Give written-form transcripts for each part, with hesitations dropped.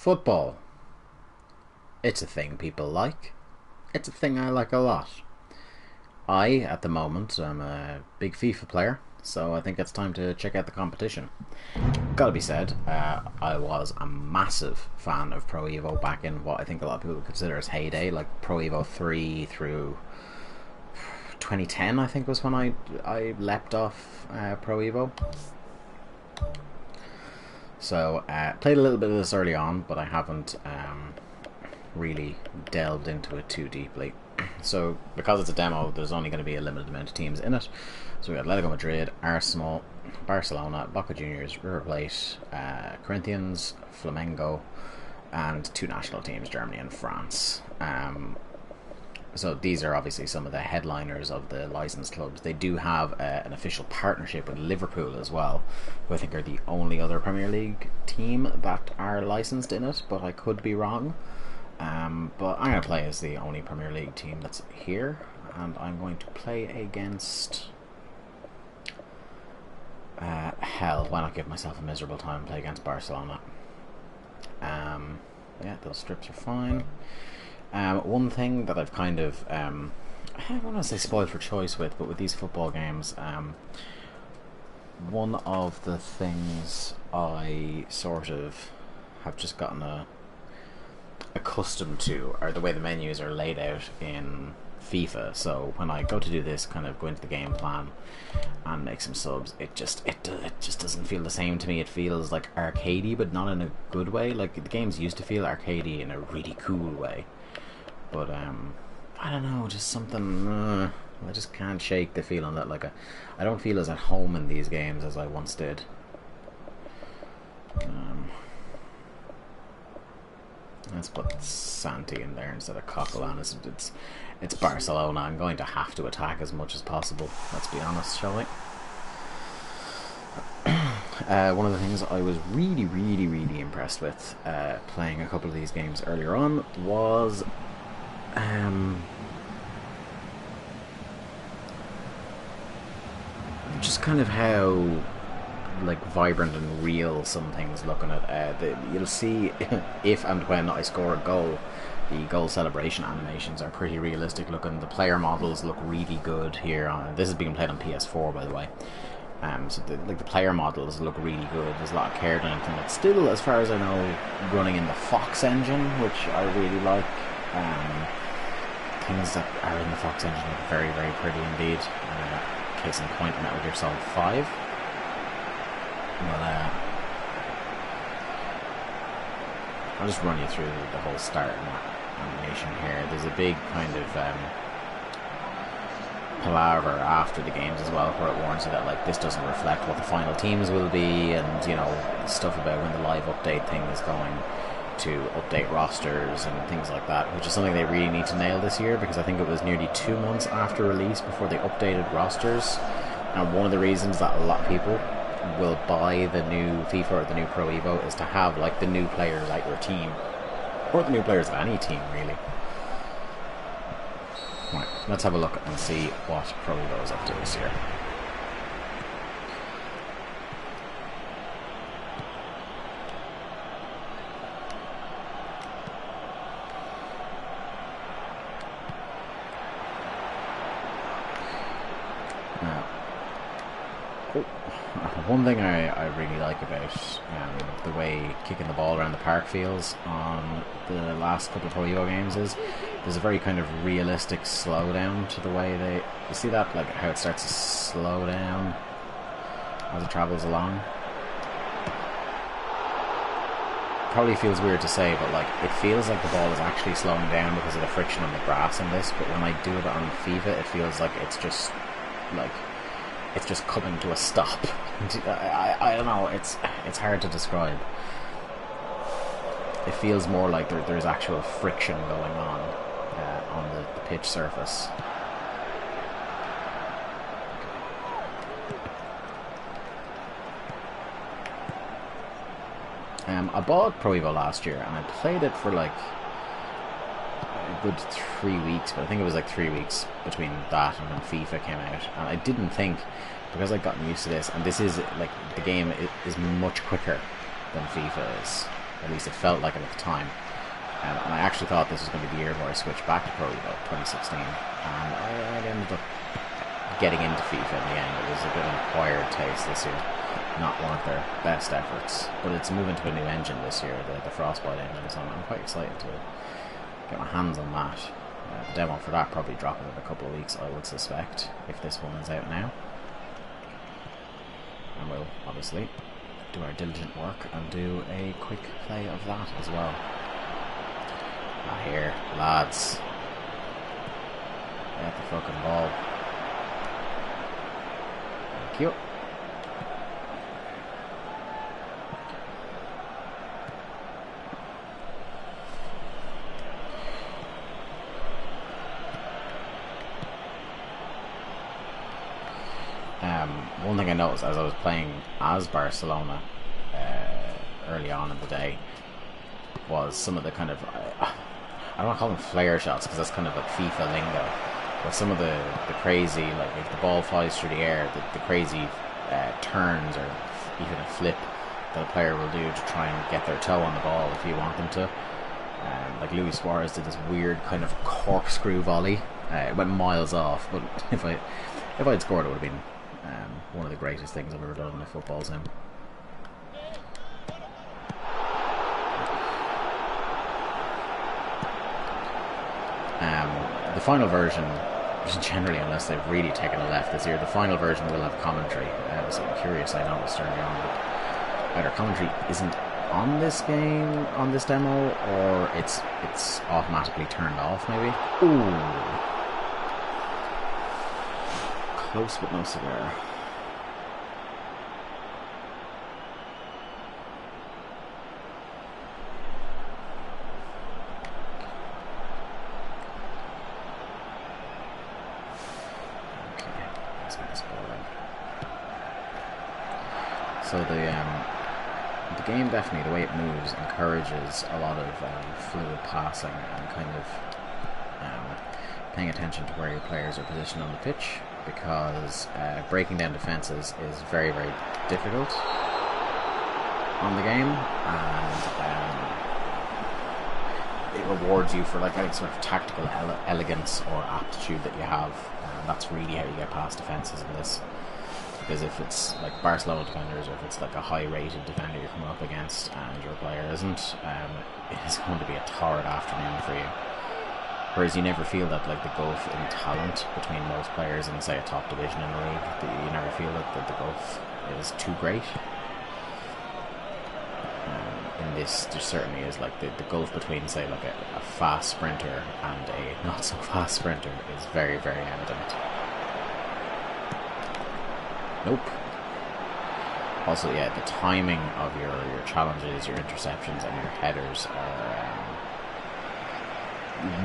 Football. It's a thing people like. It's a thing I like a lot. At the moment, I'm a big FIFA player, so I think it's time to check out the competition. Gotta be said, I was a massive fan of Pro Evo back in what I think a lot of people would consider as heyday, like Pro Evo 3 through 2010, I think was when I leapt off Pro Evo. So, played a little bit of this early on, but I haven't really delved into it too deeply. So, because it's a demo, there's only going to be a limited amount of teams in it. So we got Atletico Madrid, Arsenal, Barcelona, Boca Juniors, River Plate, Corinthians, Flamengo, and two national teams, Germany and France. So these are obviously some of the headliners of the licensed clubs. They do have an official partnership with Liverpool as well, who I think are the only other Premier League team that are licensed in it, but I could be wrong. But I'm going to play as the only Premier League team that's here, and I'm going to play against... hell, why not give myself a miserable time and play against Barcelona? Yeah, those strips are fine. One thing that I've kind of, I don't want to say spoiled for choice with, but with these football games, one of the things I sort of have just gotten accustomed to are the way the menus are laid out in FIFA. So when I go to do this, kind of go into the game plan and make some subs, it just doesn't feel the same to me. It feels like arcadey, but not in a good way. Like the games used to feel arcadey in a really cool way. But I don't know, just something. I just can't shake the feeling that I don't feel as at home in these games as I once did. Let's put Santi in there instead of Coquelin. It's Barcelona. I'm going to have to attack as much as possible. Let's be honest, shall we? One of the things I was really impressed with playing a couple of these games earlier on was just kind of how vibrant and real some things looking at. You'll see if and when I score a goal, the goal celebration animations are pretty realistic looking. The player models look really good here. This is being played on PS4, by the way. So the player models look really good. There's a lot of care done into them. It's still, as far as I know, running in the Fox engine, which I really like. Things that are in the Fox engine look very pretty indeed. Case in point, Metal Gear Solid 5. But I'll just run you through the whole start animation here. There's a big kind of palaver after the games as well, where it warns you that this doesn't reflect what the final teams will be, and stuff about when the live update thing is going to update rosters and things like that, which is something they really need to nail this year, because I think it was nearly 2 months after release before they updated rosters. And one of the reasons that a lot of people will buy the new FIFA or the new Pro Evo is to have the new players at your team, or the new players of any team really. Right, let's have a look and see what Pro Evo is up to this year. One thing I really like about the way kicking the ball around the park feels on the last couple of Pro Evo games is there's a very kind of realistic slowdown to the way you see that, how it starts to slow down as it travels along. Probably feels weird to say, but it feels like the ball is actually slowing down because of the friction on the grass in this, but when I do it on FIFA, it feels like it's just coming to a stop. I don't know, it's hard to describe. It feels more like there's actual friction going on the pitch surface. I bought Pro Evo last year and I played it for a good 3 weeks, but I think it was 3 weeks between that and when FIFA came out, and I didn't think, because I'd gotten used to this, and this is the game is much quicker than FIFA is. At least it felt like it at the time. And I actually thought this was going to be the year where I switched back to Pro Evo 2016. And I ended up getting into FIFA in the end. It was a bit of an acquired taste this year. Not one of their best efforts. But it's moving to a new engine this year, the Frostbite engine, so I'm quite excited to get my hands on that. The demo for that probably dropping in a couple of weeks, I would suspect, if this one is out now. And we'll obviously do our diligent work and do a quick play of that as well. Here, lads. Get the fucking ball. Thank you. One thing I noticed as I was playing as Barcelona early on in the day was some of the kind of I don't want to call them flare shots because that's kind of like FIFA lingo, but some of the crazy, like if the ball flies through the air, the crazy turns or even a flip that a player will do to try and get their toe on the ball if you want them to. Like Luis Suarez did this weird kind of corkscrew volley. It went miles off, but if I'd scored, it would have been one of the greatest things I've ever done in a football sim. The final version, generally, unless they've really taken a left this year, the final version will have commentary. So I'm curious, I noticed early on that either commentary isn't on this game, on this demo, or it's automatically turned off, maybe. Ooh. Close but no cigar. So the game definitely, the way it moves, encourages a lot of fluid passing and kind of paying attention to where your players are positioned on the pitch, because breaking down defences is very, very difficult on the game, and it rewards you for like any sort of tactical elegance or aptitude that you have. That's really how you get past defences in this. Because if it's like Barcelona defenders, or if it's like a high-rated defender you're coming up against and your player isn't, it is going to be a torrid afternoon for you. Whereas you never feel that like the gulf in talent between most players in, say, a top division in the league. You never feel that the gulf is too great. In this, there certainly is like the gulf between, say, like a fast sprinter and a not so fast sprinter is very, very evident. Nope. Also, yeah, the timing of your challenges, your interceptions, and your headers are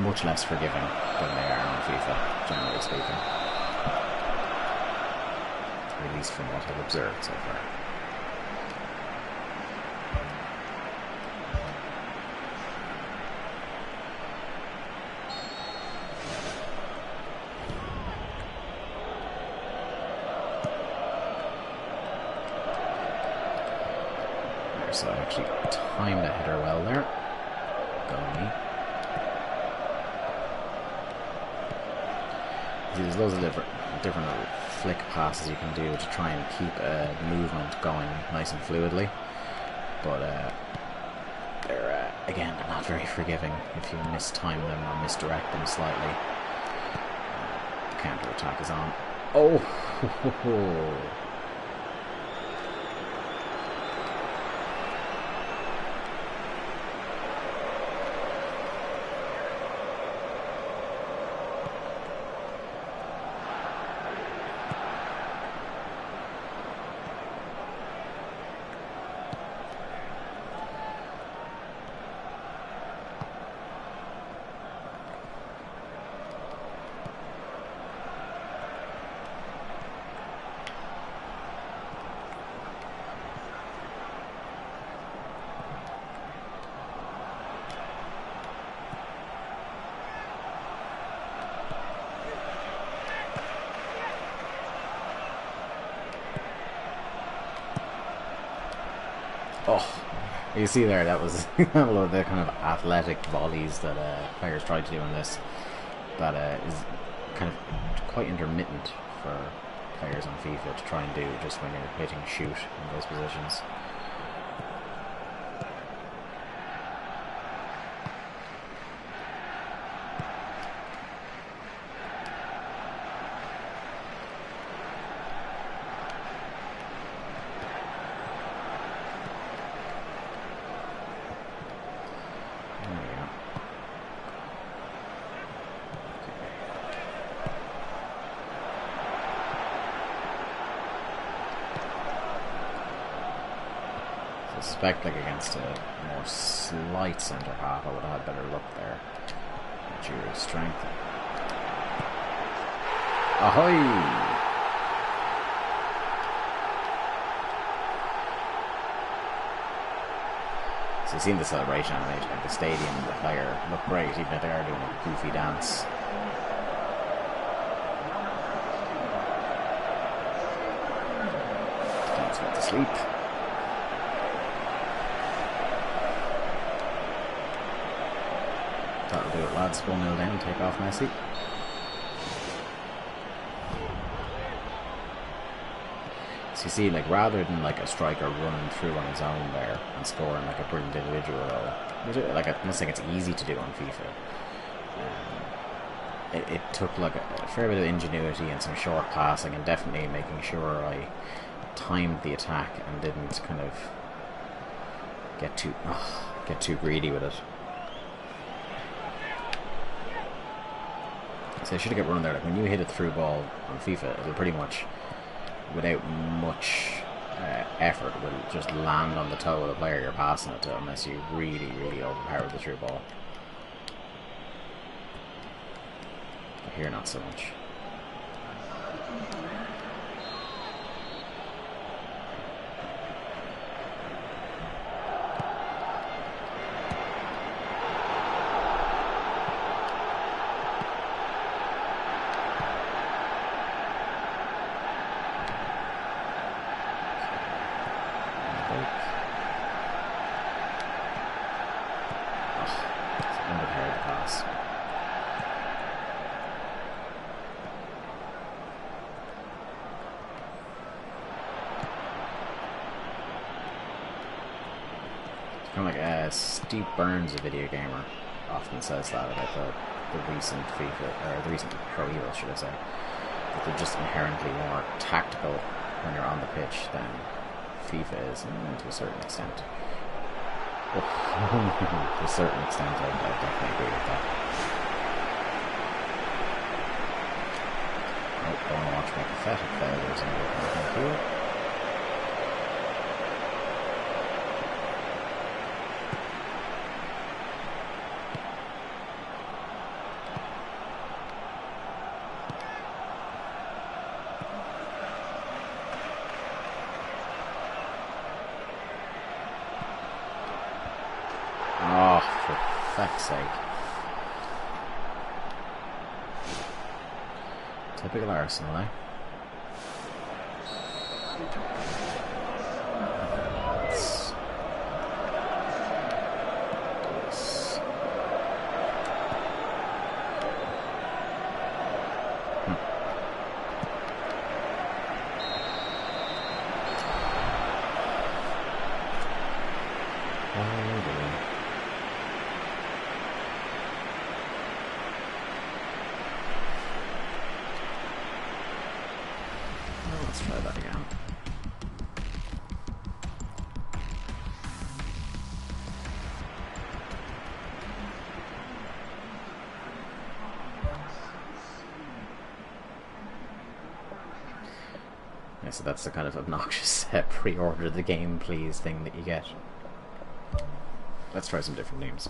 much less forgiving than they are on FIFA, generally speaking. At least from what I've observed so far. So I actually timed the header well there. Go me. There's loads of different little flick passes you can do to try and keep movement going nice and fluidly. But they're again, they're not very forgiving if you mistime them or misdirect them slightly. The counter attack is on. Oh! Oh, You see there, that was one of the kind of athletic volleys that players try to do in this. That is kind of quite intermittent for players on FIFA to try and do just when you're hitting shoot in those positions. I suspect, like, against a more slight centre half, I would have had better luck there. Due strength. Ahoy! So you've seen the celebration animation, like the stadium and the player look great, even if they are doing a goofy dance. Dance went to sleep. That'll do it, lads. 1-0 down, take off Messi. So you see, like, rather than like a striker running through on his own there and scoring like a brilliant individual goal, like, I'm not saying it's easy to do on FIFA. It took like a fair bit of ingenuity and some short passing, and definitely making sure I timed the attack and didn't kind of get too greedy with it. So I should have kept running there. Like, when you hit a through ball on FIFA, it'll pretty much, without much effort, will just land on the toe of the player you're passing it to, unless you really, really overpower the through ball. But here, not so much. Kind of like Steve Burns, a video gamer, often says that about the recent FIFA, or the recent Pro Evo, should I say, that they're just inherently more tactical when you're on the pitch than FIFA is, to a certain extent. To a certain extent, I definitely agree with that. Oh, don't want to watch my pathetic failures in the field. Oh, for feck's sake. Typical Arsenal, eh? Yes. Let's try that again. Yeah, so that's the kind of obnoxious pre-order the game please thing that you get. Let's try some different names.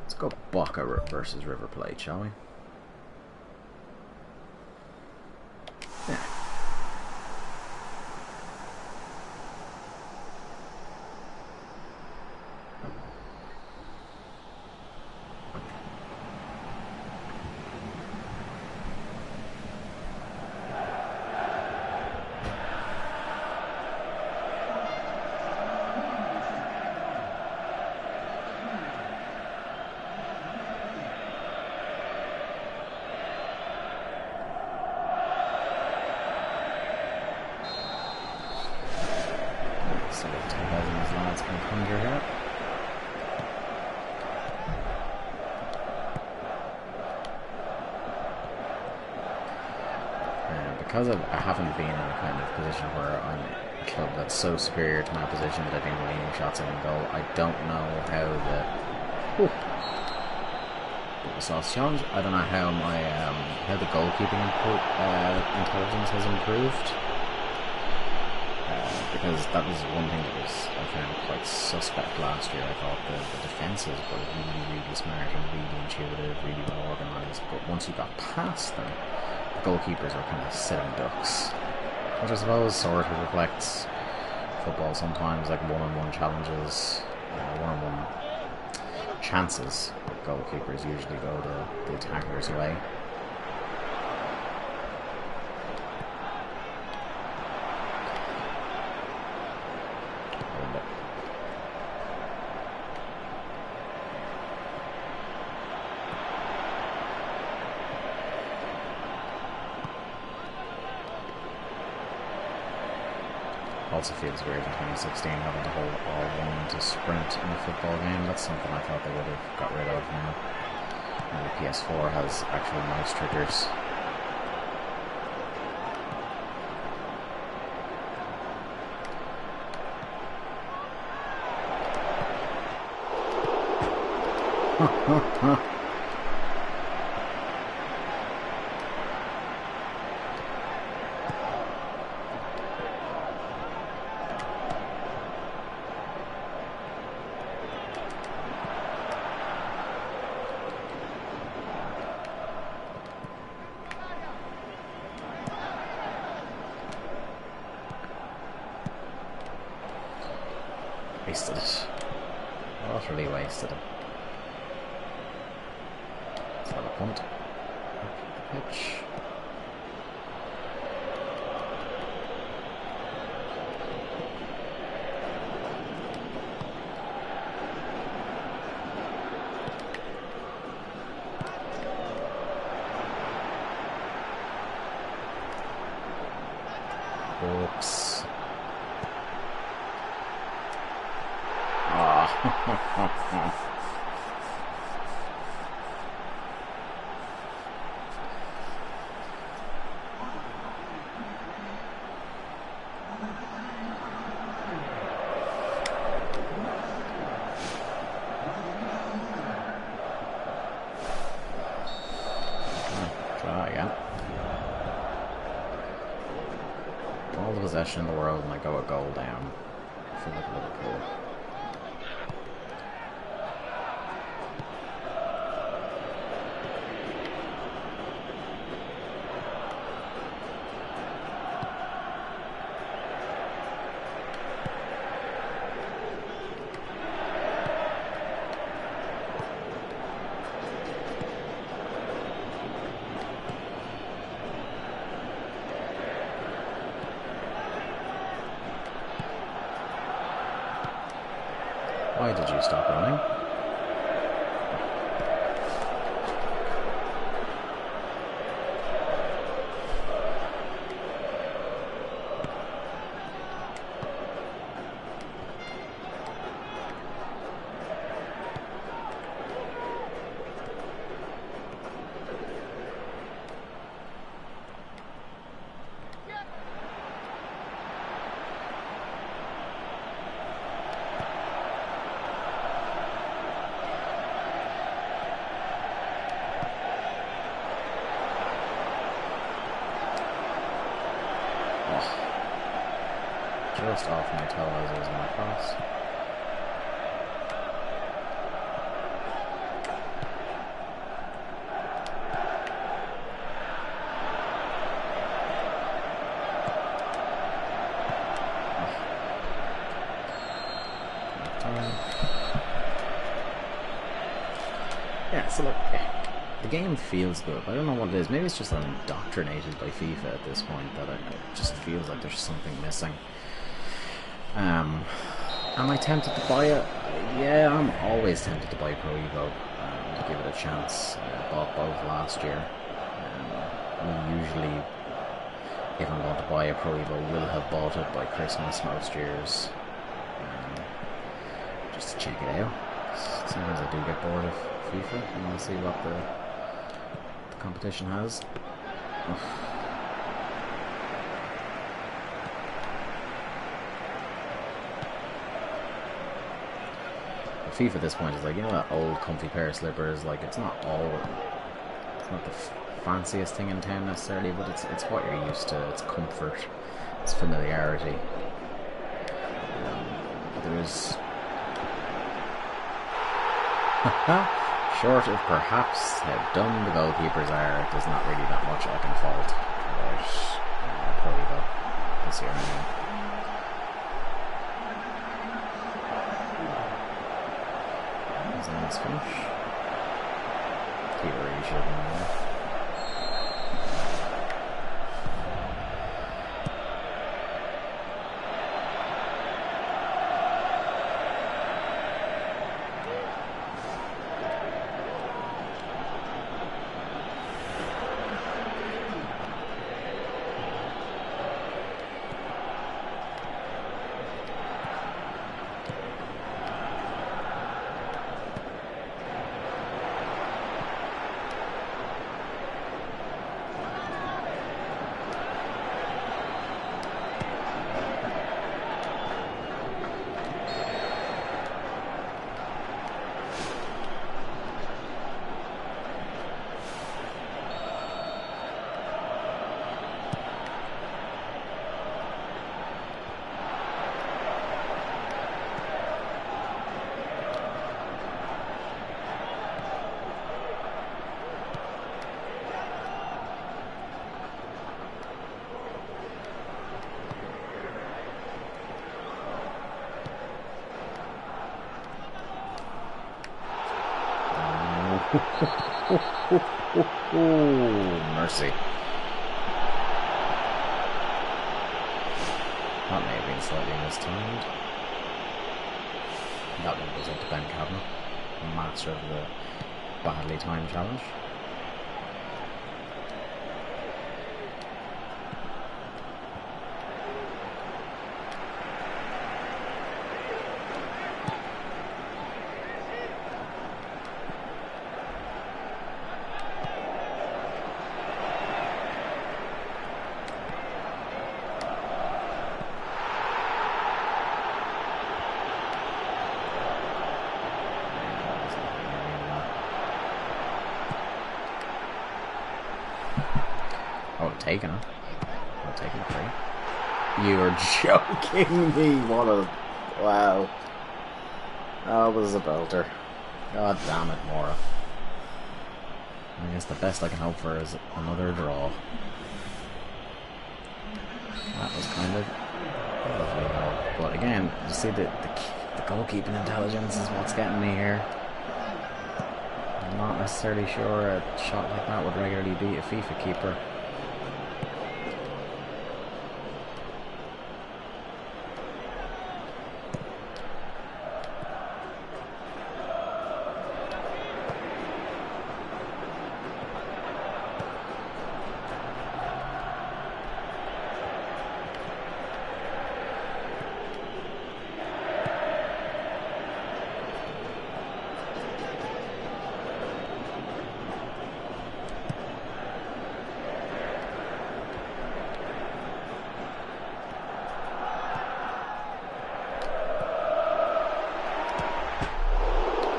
Let's go Boca versus River Plate, shall we? see what Topaz and his lads can conjure here. Because I haven't been in a kind of position where I'm a club that's so superior to my position that I've been winning shots in goal, I don't know how the sauce challenge. I don't know how my how the goalkeeping intelligence has improved, because that was one thing that I found quite suspect last year. I thought the defences were really smart and really intuitive, really well organised, but once you got past them, goalkeepers are kind of sitting ducks, which I suppose sort of reflects football sometimes, like one-on-one challenges, one-on-one chances. Goalkeepers usually go the attacker's way. Also feels weird in 2016 having to hold R1 to sprint in a football game. That's something I thought they would have got rid of now. And the PS4 has actual mouse triggers. Wasted it. Utterly wasted it. Let's have a punt. Up the pitch. Oops. Try again. All the possession in the world and I go a goal down. I feel like Liverpool. Why did you stop running? Just off my toe as I was going across. Yeah, so look, the game feels good. I don't know what it is. Maybe it's just that I'm indoctrinated by FIFA at this point, that it just feels like there's something missing. Am I tempted to buy it? Yeah, I'm always tempted to buy Pro Evo to give it a chance. I bought both last year. We usually, if I'm going to buy a Pro Evo, will have bought it by Christmas most years. just to check it out. Sometimes I do get bored of FIFA and want to see what the competition has. But FIFA at this point is like, you know, that old comfy pair of slippers. Like, it's not the fanciest thing in town necessarily, but it's what you're used to. It's comfort, it's familiarity. There's short of perhaps how dumb the goalkeepers are, there's not really that much I can fault about Pro this year anyway. Is that his finish? Keeper really should have been there. Mercy. That may have been slightly mistimed. That one goes up to Ben Kavanagh, master of the badly timed challenge. Taking it. I'm taking it free. You are joking me. What a... Wow. That was a belter. God damn it, Mora. I guess the best I can hope for is another draw. That was kind of lovely though. But again, you see the goalkeeping intelligence is what's getting me here. I'm not necessarily sure a shot like that would regularly beat a FIFA keeper.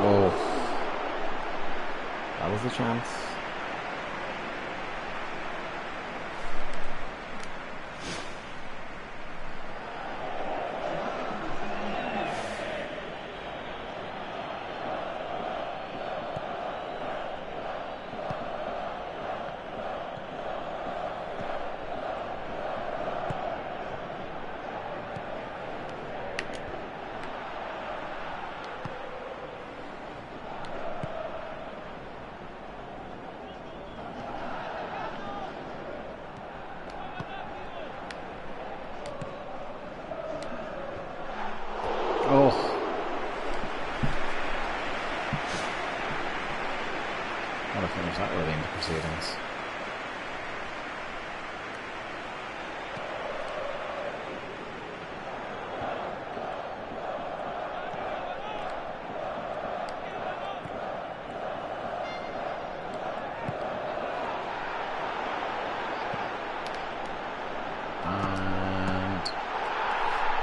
Oh, that was the chance.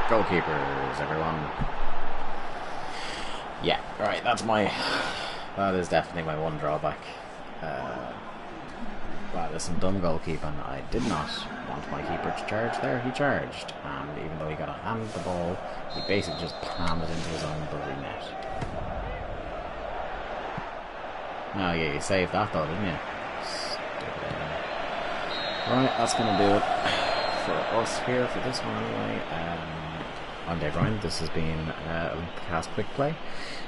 Goalkeepers, everyone. Yeah, right, that is definitely my one drawback. Wow, there's some dumb goalkeeping. I did not want my keeper to charge there. He charged, and even though he got a hand of the ball, he basically just palmed it into his own bloody net. Oh yeah, you saved that though, didn't you? Right, that's going to do it for us here for this one anyway. I'm Dave Ryan. This has been Link to the Cast Quick Play.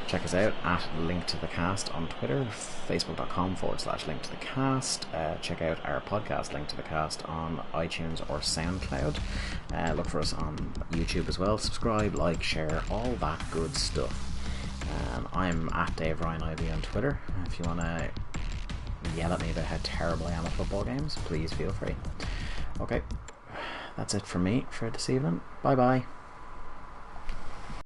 Check us out at linktothecast on Twitter, facebook.com/linktothecast. Check out our podcast, Link to the Cast, on iTunes or SoundCloud. Look for us on YouTube as well. Subscribe, like, share, all that good stuff. I'm at Dave Ryan IB on Twitter. If you want to yell at me about how terrible I am at football games, please feel free. Okay, that's it from me for this evening. Bye bye.